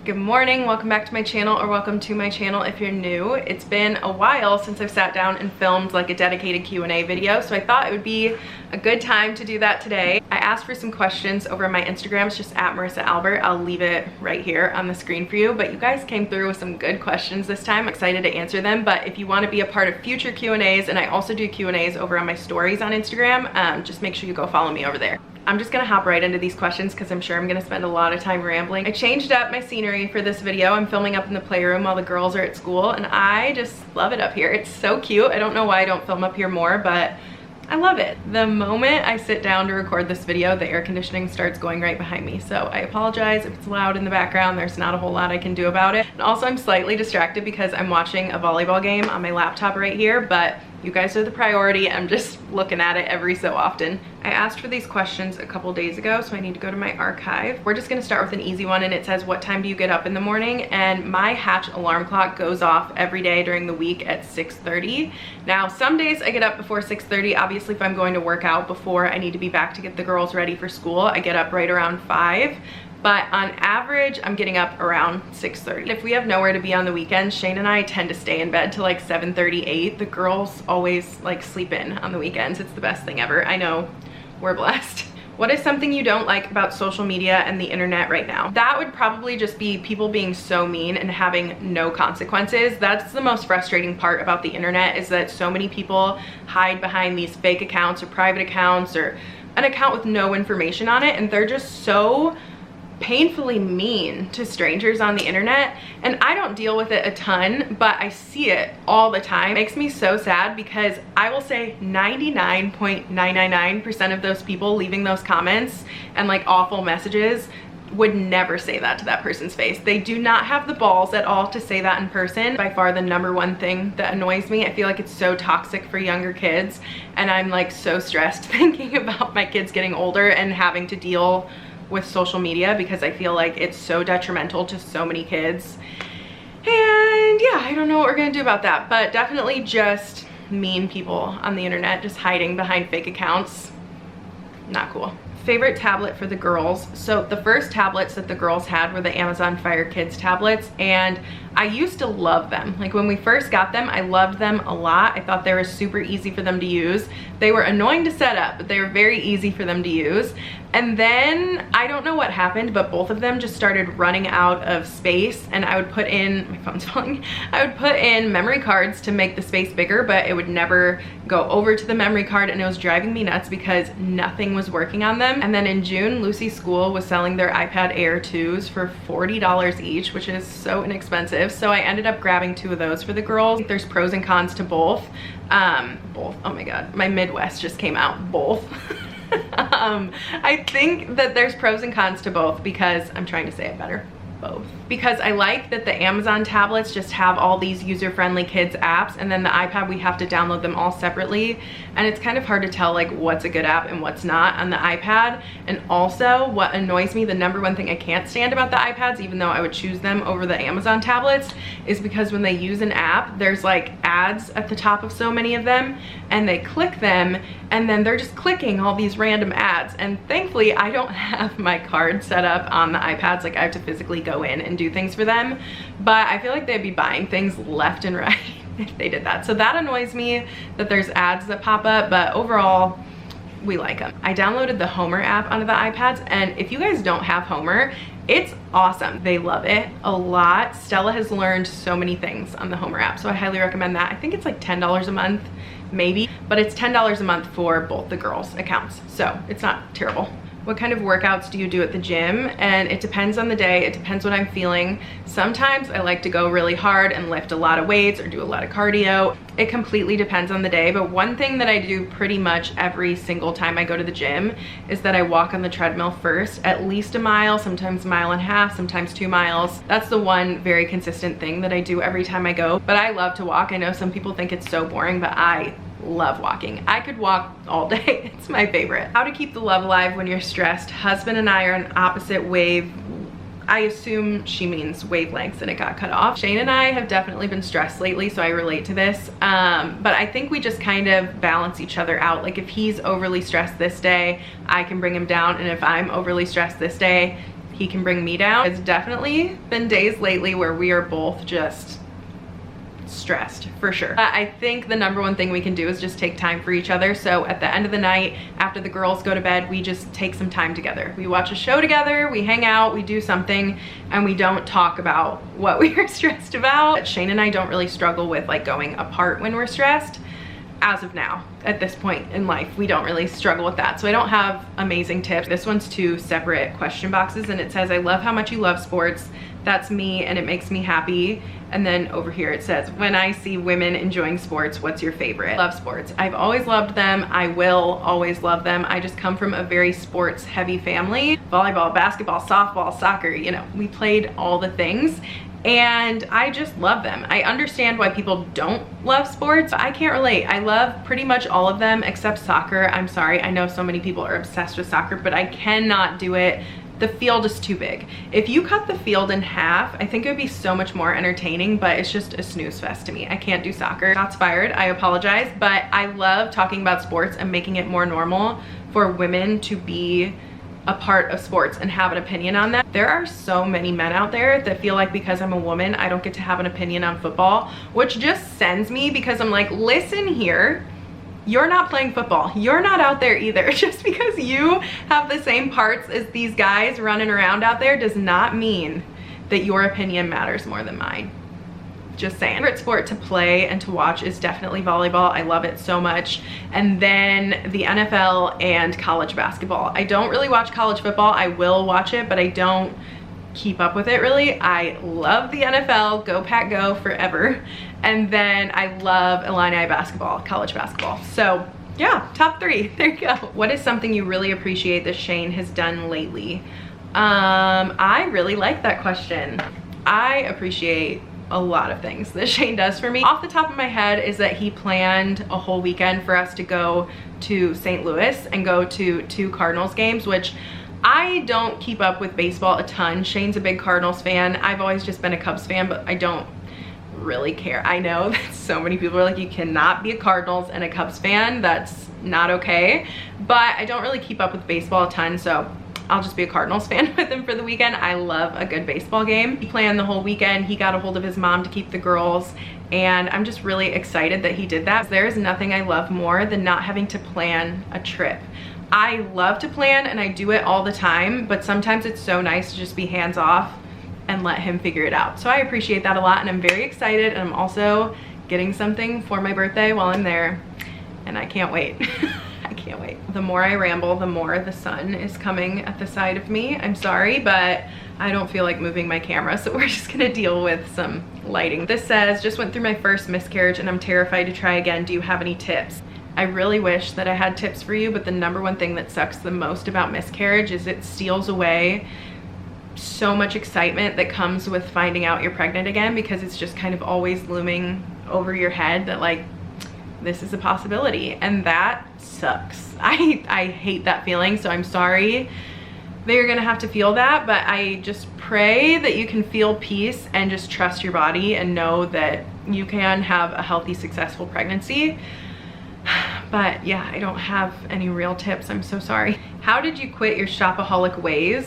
Good morning, welcome back to my channel, or welcome to my channel if you're new. It's been a while since I've sat down and filmed like a dedicated Q&A video, so I thought it would be a good time to do that today. I asked for some questions over on my Instagram. It's just at Marissa Albert. I'll leave it right here on the screen for you, but you guys came through with some good questions this time. I'm excited to answer them, but if you want to be a part of future Q&As, and I also do Q&As over on my stories on Instagram, just make sure you go follow me over there. I'm just gonna hop right into these questions because I'm sure I'm gonna spend a lot of time rambling. I changed up my scenery for this video. I'm filming up in the playroom while the girls are at school, and I just love it up here. It's so cute. I don't know why I don't film up here more, but I love it. The moment I sit down to record this video, the air conditioning starts going right behind me. So I apologize if it's loud in the background. There's not a whole lot I can do about it. And also I'm slightly distracted because I'm watching a volleyball game on my laptop right here, but you guys are the priority. I'm just looking at it every so often. I asked for these questions a couple days ago, so I need to go to my archive. We're just gonna start with an easy one, and it says, what time do you get up in the morning? And my Hatch alarm clock goes off every day during the week at 6:30. Now, some days I get up before 6:30. Obviously, if I'm going to work out before I need to be back to get the girls ready for school, I get up right around 5. But on average, I'm getting up around 6:30. If we have nowhere to be on the weekends, Shane and I tend to stay in bed till like 7:30, 8. The girls always like sleep in on the weekends. It's the best thing ever. I know, we're blessed. What is something you don't like about social media and the internet right now? That would probably just be people being so mean and having no consequences. That's the most frustrating part about the internet, is that so many people hide behind these fake accounts or private accounts or an account with no information on it, and they're just so painfully mean to strangers on the internet. And I don't deal with it a ton, but I see it all the time. It makes me so sad because I will say 99.999% of those people leaving those comments and like awful messages would never say that to that person's face. They do not have the balls at all to say that in person. By far the #1 thing that annoys me. I feel like it's so toxic for younger kids, and I'm like so stressed thinking about my kids getting older and having to deal with social media, because I feel like it's so detrimental to so many kids. And yeah, I don't know what we're gonna do about that, but definitely just mean people on the internet just hiding behind fake accounts. Not cool. Favorite tablet for the girls. So the first tablets that the girls had were the Amazon Fire Kids tablets, and I used to love them. Like when we first got them, I loved them a lot. I thought they were super easy for them to use. They were annoying to set up, but they were very easy for them to use. And then I don't know what happened, but both of them just started running out of space, and I would put in, my phone's falling, I would put in memory cards to make the space bigger, but it would never go over to the memory card, and it was driving me nuts because nothing was working on them. And then in June, Lucy's school was selling their iPad Air 2s for $40 each, which is so inexpensive. So I ended up grabbing 2 of those for the girls. There's pros and cons to both. Both, oh my God, my Midwest just came out, both. I think that there's pros and cons to both, because I'm trying to say it better. Both. Because I like that the Amazon tablets just have all these user-friendly kids apps, and then the iPad, we have to download them all separately, and it's kind of hard to tell like what's a good app and what's not on the iPad. And also what annoys me, the #1 thing I can't stand about the iPads, even though I would choose them over the Amazon tablets, is because when they use an app, there's like ads at the top of so many of them, and they click them, and then they're just clicking all these random ads. And thankfully I don't have my card set up on the iPads, like I have to physically go in and do things for them, but I feel like they'd be buying things left and right if they did that. So that annoys me, that there's ads that pop up, but overall we like them. I downloaded the Homer app onto the iPads, and if you guys don't have Homer, it's awesome. They love it a lot. Stella has learned so many things on the Homer app, so I highly recommend that. I think it's like $10 a month maybe, but it's $10 a month for both the girls' accounts, so it's not terrible. What kind of workouts do you do at the gym? And it depends on the day. It depends what I'm feeling. Sometimes I like to go really hard and lift a lot of weights or do a lot of cardio. It completely depends on the day, but one thing that I do pretty much every single time I go to the gym is that I walk on the treadmill first, at least a mile, sometimes a mile and a half, sometimes 2 miles. That's the one very consistent thing that I do every time I go, but I love to walk. I know some people think it's so boring, but I love walking. I could walk all day. It's my favorite. How to keep the love alive when you're stressed. Husband and I are on opposite wave. I assume she means wavelengths and it got cut off. Shane and I have definitely been stressed lately, so I relate to this. But I think we just kind of balance each other out. Like if he's overly stressed this day, I can bring him down, and if I'm overly stressed this day, he can bring me down. It's definitely been days lately where we are both just stressed, for sure. I think the number one thing we can do is just take time for each other. So at the end of the night, after the girls go to bed, we just take some time together. We watch a show together, we hang out, we do something, and we don't talk about what we are stressed about. Shane and I don't really struggle with like going apart when we're stressed. As of now, at this point in life, we don't really struggle with that. So I don't have amazing tips. This one's 2 separate question boxes, and it says, I love how much you love sports. That's me and it makes me happy. And then over here it says, when I see women enjoying sports, what's your favorite? Love sports. I've always loved them. I will always love them. I just come from a very sports heavy family. Volleyball, basketball, softball, soccer, you know, we played all the things. And I just love them. I understand why people don't love sports. I can't relate. I love pretty much all of them except soccer. I'm sorry, I know so many people are obsessed with soccer, but I cannot do it. The field is too big. If you cut the field in half, I think it would be so much more entertaining, but it's just a snooze fest to me. I can't do soccer. Shots fired, I apologize, but I love talking about sports and making it more normal for women to be a part of sports and have an opinion on that. There are so many men out there that feel like because I'm a woman, I don't get to have an opinion on football, which just sends me, because I'm like, listen here, you're not playing football. You're not out there either. Just because you have the same parts as these guys running around out there does not mean that your opinion matters more than mine. Just saying. Favorite sport to play and to watch is definitely volleyball. I love it so much. And then the NFL and college basketball. I don't really watch college football. I will watch it, but I don't keep up with it really. I love the NFL, go Pack go forever. And then I love Illini basketball, college basketball. So yeah, top 3, there you go. What is something you really appreciate that Shane has done lately? I really like that question. I appreciate a lot of things that Shane does for me. Off the top of my head is that he planned a whole weekend for us to go to St. Louis and go to 2 Cardinals games, which I don't keep up with baseball a ton. Shane's a big Cardinals fan. I've always just been a Cubs fan, but I don't really care. I know that so many people are like, you cannot be a Cardinals and a Cubs fan. That's not okay. But I don't really keep up with baseball a ton, so I'll just be a Cardinals fan with him for the weekend. I love a good baseball game. He planned the whole weekend. He got a hold of his mom to keep the girls, and I'm just really excited that he did that. There is nothing I love more than not having to plan a trip. I love to plan and I do it all the time, but sometimes it's so nice to just be hands off and let him figure it out. So I appreciate that a lot, and I'm very excited, and I'm also getting something for my birthday while I'm there, and I can't wait. I can't wait. The more I ramble, the more the sun is coming at the side of me. I'm sorry, but I don't feel like moving my camera, so we're just gonna deal with some lighting. This says, just went through my first miscarriage and I'm terrified to try again. Do you have any tips? I really wish that I had tips for you, but the number one thing that sucks the most about miscarriage is it steals away so much excitement that comes with finding out you're pregnant again, because it's just kind of always looming over your head that like, this is a possibility, and that sucks. I hate that feeling, so I'm sorry that you're gonna have to feel that, but I just pray that you can feel peace and just trust your body and know that you can have a healthy, successful pregnancy. But yeah, I don't have any real tips. I'm so sorry. How did you quit your shopaholic ways?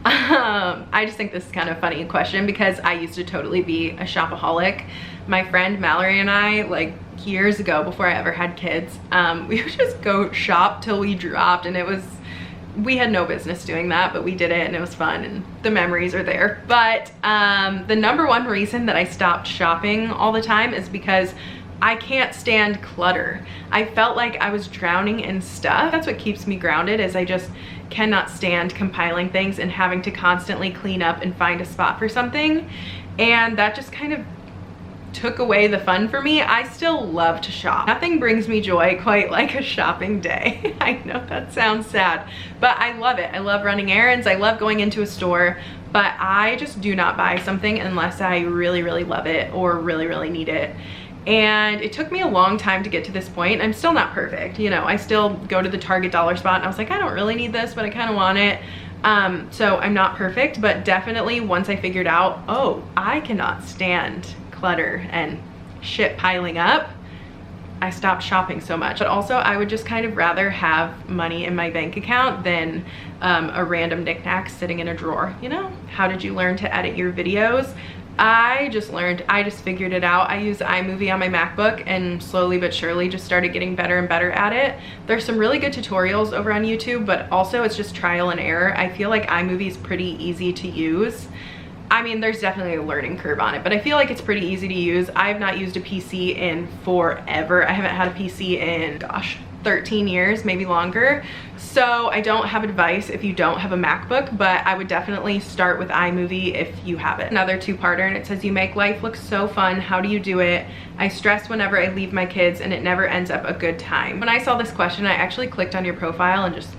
I just think this is kind of a funny question because I used to totally be a shopaholic. My friend Mallory and I, like years ago before I ever had kids, we would just go shop till we dropped, and we had no business doing that, but we did it and it was fun and the memories are there. But the number one reason that I stopped shopping all the time is because I can't stand clutter. I felt like I was drowning in stuff. That's what keeps me grounded, is I just cannot stand compiling things and having to constantly clean up and find a spot for something. And that just kind of took away the fun for me. I still love to shop. Nothing brings me joy quite like a shopping day. I know that sounds sad, but I love it. I love running errands. I love going into a store, but I just do not buy something unless I really, really love it or really, really need it. And it took me a long time to get to this point. I'm still not perfect. You know, I still go to the Target dollar spot and I was like, I don't really need this, but I kind of want it. So I'm not perfect, but definitely once I figured out, oh, I cannot stand clutter and shit piling up, I stopped shopping so much. But also I would just kind of rather have money in my bank account than a random knickknack sitting in a drawer, you know? How did you learn to edit your videos? I just figured it out. I use iMovie on my MacBook and slowly but surely just started getting better and better at it. There's some really good tutorials over on YouTube, but also it's just trial and error. I feel like iMovie is pretty easy to use. I mean, there's definitely a learning curve on it, but I feel like it's pretty easy to use. I have not used a PC in forever. I haven't had a PC in, gosh, 13 years, maybe longer. So I don't have advice if you don't have a MacBook, but I would definitely start with iMovie if you have it. Another two-parter, and it says, you make life look so fun. How do you do it? I stress whenever I leave my kids and it never ends up a good time. When I saw this question, I actually clicked on your profile and just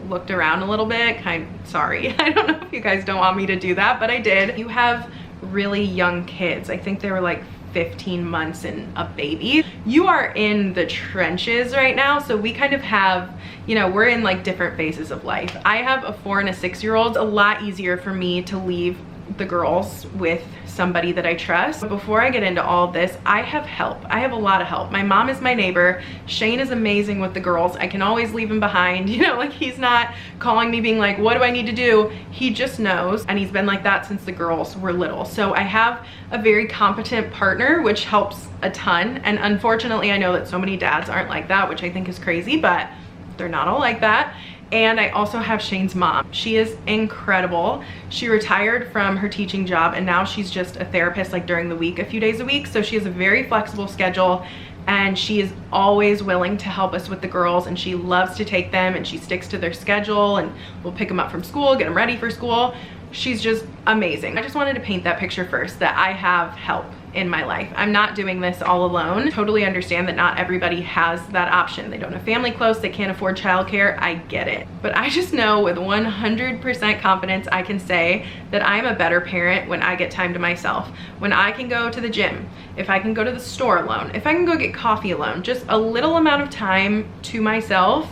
looked around a little bit. Sorry, I don't know if you guys don't want me to do that, but I did. You have really young kids. I think they were like 15 months and a baby. You are in the trenches right now, so we kind of have, you know, we're in like different phases of life. I have a 4 and a 6-year-old. A lot easier for me to leave the girls with somebody that I trust. But before I get into all this, I have help. I have a lot of help. My mom is my neighbor. Shane is amazing with the girls. I can always leave him behind. You know, like he's not calling me being like, what do I need to do? He just knows, and he's been like that since the girls were little. So I have a very competent partner, which helps a ton. And unfortunately, I know that so many dads aren't like that, which I think is crazy, but they're not all like that. And I also have Shane's mom. She is incredible. She retired from her teaching job and now she's just a therapist like during the week, a few days a week. So she has a very flexible schedule and she is always willing to help us with the girls, and she loves to take them and she sticks to their schedule, and we'll pick them up from school, get them ready for school. She's just amazing. I just wanted to paint that picture first, that I have help in my life. I'm not doing this all alone. Totally understand that not everybody has that option. They don't have family close, they can't afford childcare. I get it. But I just know with 100% confidence I can say that I'm a better parent when I get time to myself. When I can go to the gym, if I can go to the store alone, if I can go get coffee alone, just a little amount of time to myself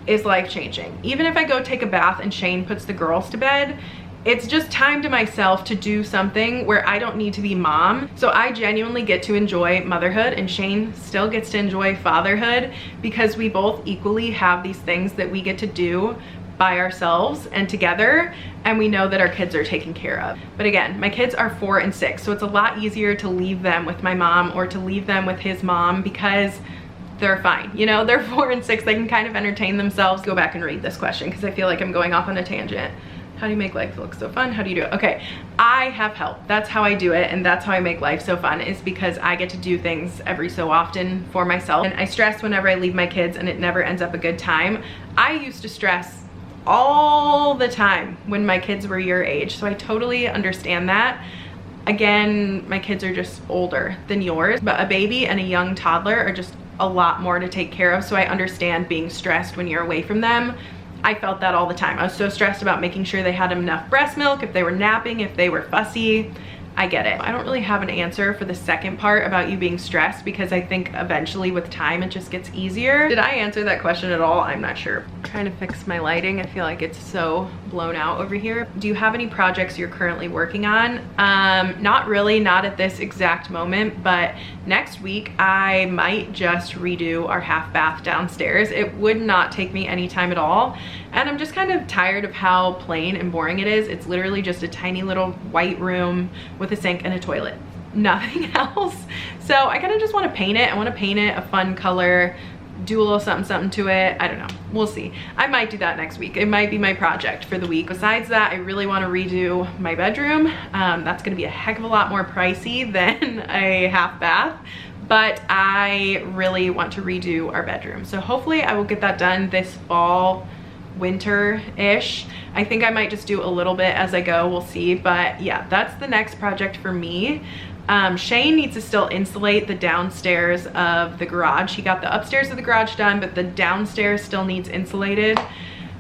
is life-changing. Even if I go take a bath and Shane puts the girls to bed, it's just time to myself to do something where I don't need to be mom. So I genuinely get to enjoy motherhood, and Shane still gets to enjoy fatherhood, because we both equally have these things that we get to do by ourselves and together, and we know that our kids are taken care of. But again, my kids are 4 and 6, so it's a lot easier to leave them with my mom or to leave them with his mom, because they're fine. You know, they're 4 and 6, they can kind of entertain themselves. Go back and read this question because I feel like I'm going off on a tangent. How do you make life look so fun? How do you do it? Okay, I have help. That's how I do it, and that's how I make life so fun, is because I get to do things every so often for myself. And I stress whenever I leave my kids and it never ends up a good time. I used to stress all the time when my kids were your age, so I totally understand that. Again, my kids are just older than yours, but a baby and a young toddler are just a lot more to take care of, so I understand being stressed when you're away from them. I felt that all the time. I was so stressed about making sure they had enough breast milk, if they were napping, if they were fussy. I get it. I don't really have an answer for the second part about you being stressed, because I think eventually with time it just gets easier. Did I answer that question at all? I'm not sure. I'm trying to fix my lighting. I feel like it's so blown out over here. Do you have any projects you're currently working on? Not really, not at this exact moment, but next week I might just redo our half bath downstairs. It would not take me any time at all. And I'm just kind of tired of how plain and boring it is. It's literally just a tiny little white room with a sink and a toilet. Nothing else. So I kind of just want to paint it. I want to paint it a fun color, do a little something to it. I don't know. We'll see. I might do that next week. It might be my project for the week. Besides that, I really want to redo my bedroom. That's going to be a heck of a lot more pricey than a half bath, but I really want to redo our bedroom. So hopefully I will get that done this fall, winter-ish. I think I might just do a little bit as I go. We'll see. But yeah, that's the next project for me. Shane needs to still insulate the downstairs of the garage. He got the upstairs of the garage done, but the downstairs still needs insulated.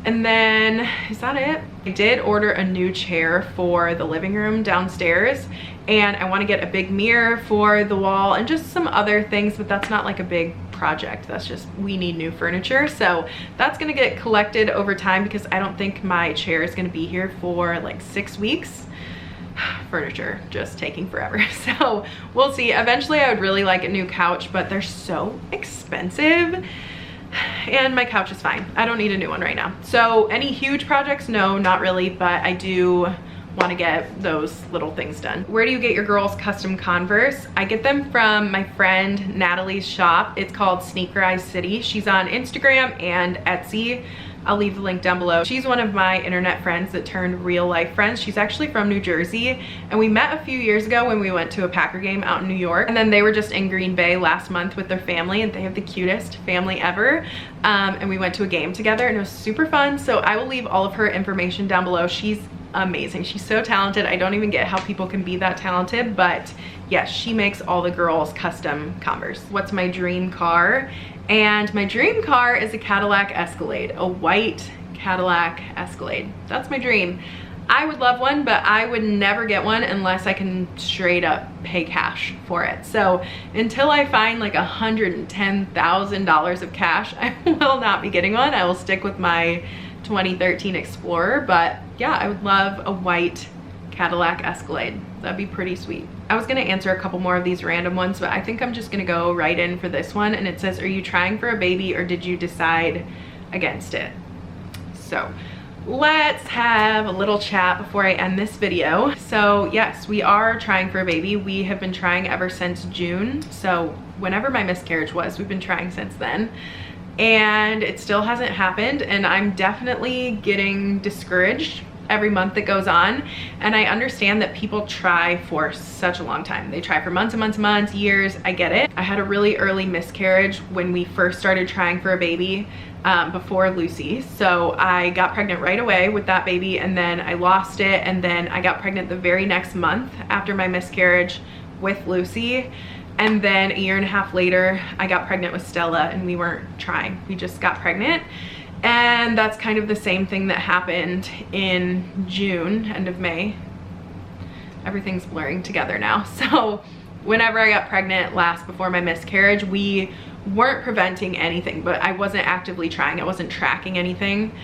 And then, is that it? I did order a new chair for the living room downstairs, and I want to get a big mirror for the wall and just some other things, but that's not like a big project. That's just, we need new furniture. So that's going to get collected over time, because I don't think my chair is going to be here for like 6 weeks. furniture just taking forever. So we'll see. Eventually I would really like a new couch, but they're so expensive. And my couch is fine. I don't need a new one right now. So any huge projects? No, not really, but I do want to get those little things done. Where do you get your girls' custom Converse? I get them from my friend Natalie's shop. It's called Sneaker Eye City. She's on Instagram and Etsy. I'll leave the link down below. She's one of my internet friends that turned real life friends. She's actually from New Jersey, and we met a few years ago when we went to a Packer game out in New York, and then they were just in Green Bay last month with their family, and they have the cutest family ever. And we went to a game together, and it was super fun. So I will leave all of her information down below. She's amazing. She's so talented. I don't even get how people can be that talented, but yes, she makes all the girls custom Converse. What's my dream car? And my dream car is a Cadillac Escalade, a white Cadillac Escalade. That's my dream. I would love one, but I would never get one unless I can straight up pay cash for it. So until I find like $110,000 of cash, I will not be getting one. I will stick with my 2013 Explorer, but yeah, I would love a white Cadillac Escalade. That'd be pretty sweet. I was gonna answer a couple more of these random ones, but I think I'm just gonna go right in for this one. And it says, are you trying for a baby or did you decide against it? So let's have a little chat before I end this video. So yes, we are trying for a baby. We have been trying ever since June. So whenever my miscarriage was, we've been trying since then. And it still hasn't happened, and I'm definitely getting discouraged every month that goes on. And I understand that people try for such a long time. They try for months and months and months, years. I get it. I had a really early miscarriage when we first started trying for a baby, before Lucy. So I got pregnant right away with that baby, and then I lost it, and then I got pregnant the very next month after my miscarriage with Lucy. And then a year and a half later, I got pregnant with Stella, and we weren't trying. We just got pregnant. And that's kind of the same thing that happened in June, end of May. Everything's blurring together now. So whenever I got pregnant last before my miscarriage, we weren't preventing anything, but I wasn't actively trying. I wasn't tracking anything.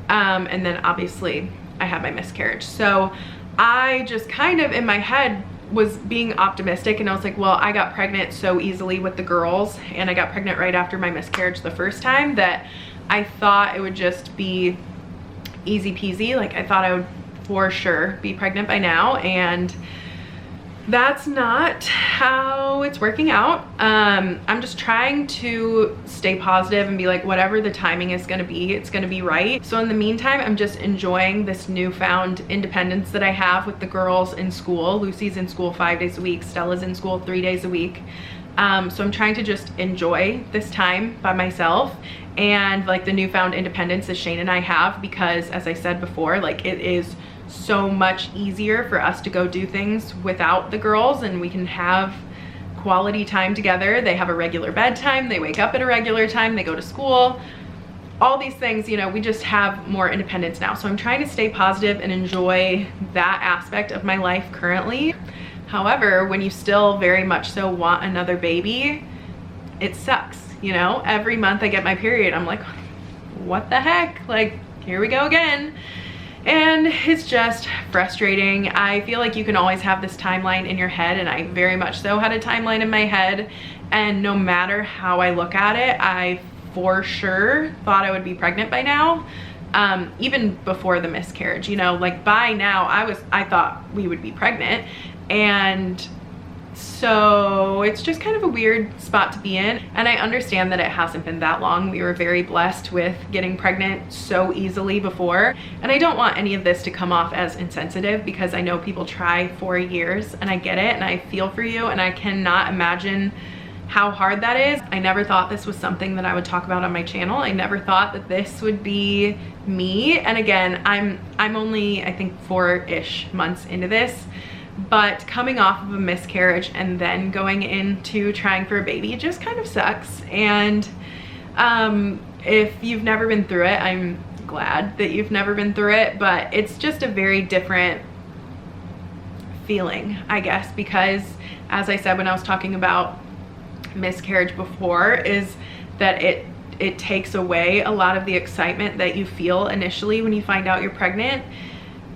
And then obviously I had my miscarriage. So I just kind of in my head was being optimistic, and I was like, well, I got pregnant so easily with the girls, and I got pregnant right after my miscarriage the first time, that I thought it would just be easy peasy. Like I thought I would for sure be pregnant by now, and that's not how it's working out. I'm just trying to stay positive and be like, whatever the timing is gonna be, it's gonna be right. So in the meantime, I'm just enjoying this newfound independence that I have with the girls in school. Lucy's in school 5 days a week, Stella's in school 3 days a week. So I'm trying to just enjoy this time by myself, and like the newfound independence that Shane and I have, because as I said before, like it is so much easier for us to go do things without the girls, and we can have quality time together. They have a regular bedtime, they wake up at a regular time, they go to school, all these things, you know, we just have more independence now. So I'm trying to stay positive and enjoy that aspect of my life currently. However, when you still very much so want another baby, it sucks, you know? Every month I get my period, I'm like, what the heck? Like, here we go again. And it's just frustrating. I feel like you can always have this timeline in your head, and I very much so had a timeline in my head, and no matter how I look at it, I for sure thought I would be pregnant by now. Even before the miscarriage, you know, like by now I thought we would be pregnant. And so it's just kind of a weird spot to be in, and I understand that it hasn't been that long. We were very blessed with getting pregnant so easily before, and I don't want any of this to come off as insensitive, because I know people try for years, and I get it, and I feel for you, and I cannot imagine how hard that is. I never thought this was something that I would talk about on my channel. I never thought that this would be me. And again, I'm only I think 4-ish months into this, but coming off of a miscarriage and then going into trying for a baby just kind of sucks. And if you've never been through it, I'm glad that you've never been through it, but it's just a very different feeling, I guess, because as I said when I was talking about miscarriage before, is that it takes away a lot of the excitement that you feel initially when you find out you're pregnant.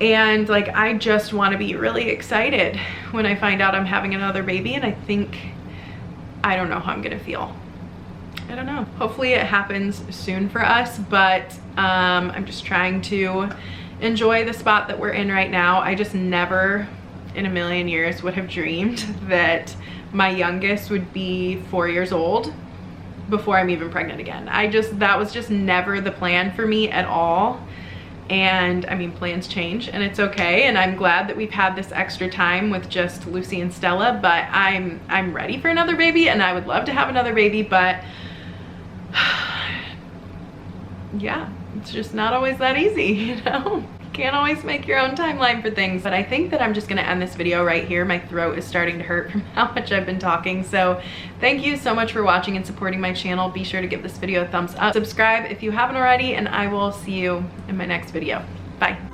And like, I just want to be really excited when I find out I'm having another baby, and I don't know how I'm gonna feel. I don't know. Hopefully it happens soon for us, but I'm just trying to enjoy the spot that we're in right now. I just never in a million years would have dreamed that my youngest would be 4 years old before I'm even pregnant again. That was just never the plan for me at all. And I mean, plans change and it's okay. And I'm glad that we've had this extra time with just Lucy and Stella, but I'm ready for another baby, and I would love to have another baby, but yeah, it's just not always that easy, you know? Can't always make your own timeline for things. But I think that I'm just gonna end this video right here. My throat is starting to hurt from how much I've been talking. So thank you so much for watching and supporting my channel. Be sure to give this video a thumbs up. Subscribe if you haven't already, and I will see you in my next video. Bye.